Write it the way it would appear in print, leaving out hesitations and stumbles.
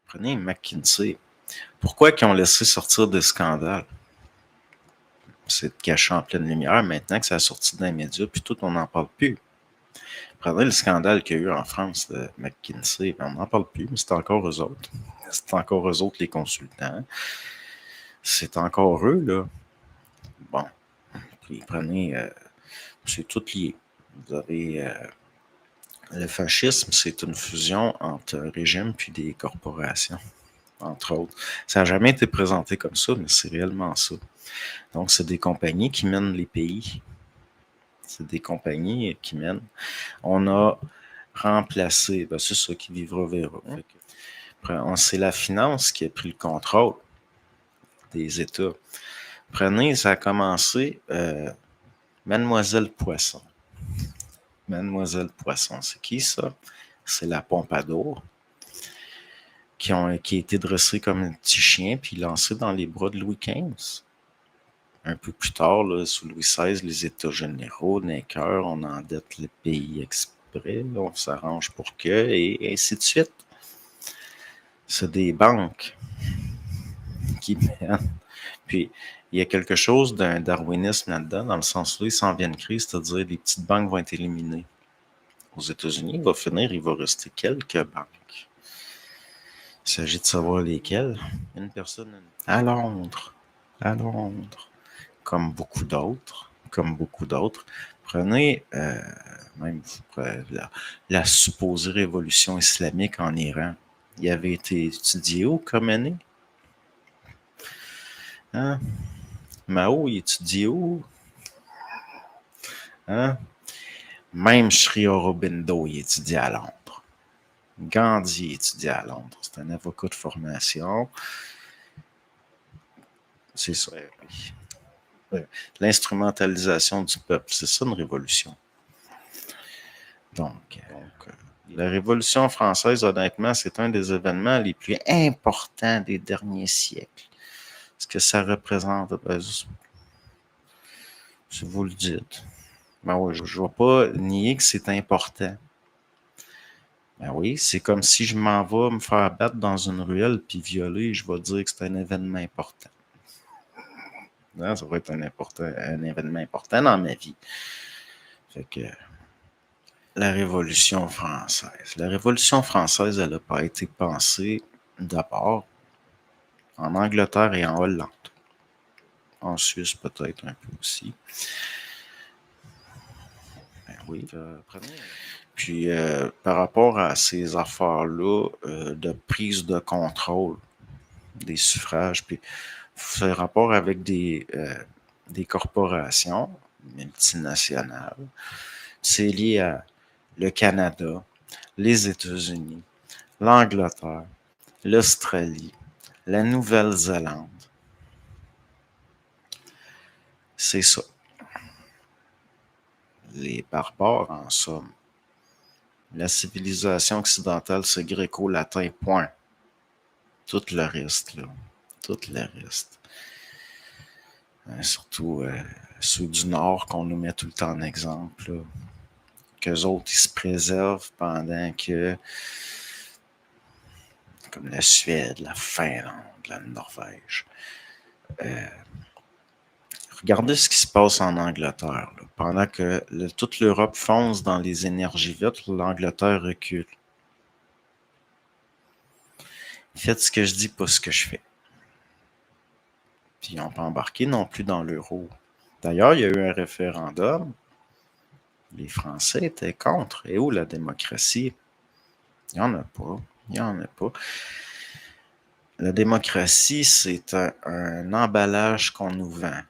Prenez McKinsey. Pourquoi ils ont laissé sortir des scandales? C'est caché en pleine lumière. Maintenant que ça a sorti dans les médias, puis tout, on n'en parle plus. Prenez le scandale qu'il y a eu en France de McKinsey. On n'en parle plus, mais c'est encore eux autres. C'est encore eux autres les consultants. C'est encore eux, là. Bon. Puis prenez... c'est tout lié. Vous avez... le fascisme, c'est une fusion entre un régime puis des corporations, entre autres. Ça n'a jamais été présenté comme ça, mais c'est réellement ça. Donc, c'est des compagnies qui mènent les pays. C'est des compagnies qui mènent. On a remplacé, ben c'est ça qui vivra verra. C'est la finance qui a pris le contrôle des États. Prenez, ça a commencé Mademoiselle Poisson. Mademoiselle Poisson, c'est qui ça? C'est la Pompadour qui a été dressée comme un petit chien puis lancée dans les bras de Louis XV. Un peu plus tard, là, sous Louis XVI, les États généraux, Necker, on endette le pays exprès, là, on s'arrange pour que, et ainsi de suite. C'est des banques qui mènent. Puis, il y a quelque chose d'un darwinisme là-dedans, dans le sens où il s'en vient une crise, c'est-à-dire les petites banques vont être éliminées. Aux États-Unis, il va rester quelques banques. Il s'agit de savoir lesquelles. Une personne à Londres, comme beaucoup d'autres, prenez même la supposée révolution islamique en Iran. Il avait été étudié où, Khomeini? Hein? Mao, il étudiait où? Hein? Même Sri Aurobindo, il étudiait à Londres. Gandhi étudiait à Londres. C'est un avocat de formation. C'est ça. L'instrumentalisation du peuple, c'est ça une révolution. Donc, la Révolution française, honnêtement, c'est un des événements les plus importants des derniers siècles. Ce que ça représente, ben, si vous le dites. Ben oui, je ne vais pas nier que c'est important. Ben oui, c'est comme si je m'en vais me faire battre dans une ruelle puis violer, je vais dire que c'est un événement important. Non, ça va être un événement important dans ma vie. Fait que la Révolution française. La Révolution française, elle n'a pas été pensée d'abord en Angleterre et en Hollande. En Suisse, peut-être un peu aussi. Ben oui. Puis, par rapport à ces affaires-là de prise de contrôle des suffrages, puis c'est rapport avec des corporations multinationales, c'est lié à le Canada, les États-Unis, l'Angleterre, l'Australie, la Nouvelle-Zélande. C'est ça. Les barbares, en somme. La civilisation occidentale, c'est gréco-latin, point. Tout le reste, là. Tout le reste. Surtout ceux du Nord qu'on nous met tout le temps en exemple, là. Qu'eux autres, ils se préservent pendant que, comme la Suède, la Finlande, la Norvège. Regardez ce qui se passe en Angleterre. Là. Pendant que toute l'Europe fonce dans les énergies vertes, l'Angleterre recule. Faites ce que je dis, pas ce que je fais. Puis ils n'ont pas embarqué non plus dans l'euro. D'ailleurs, il y a eu un référendum. Les Français étaient contre. Et où la démocratie? Il n'y en a pas. Il n'y en a pas. La démocratie, c'est un emballage qu'on nous vend.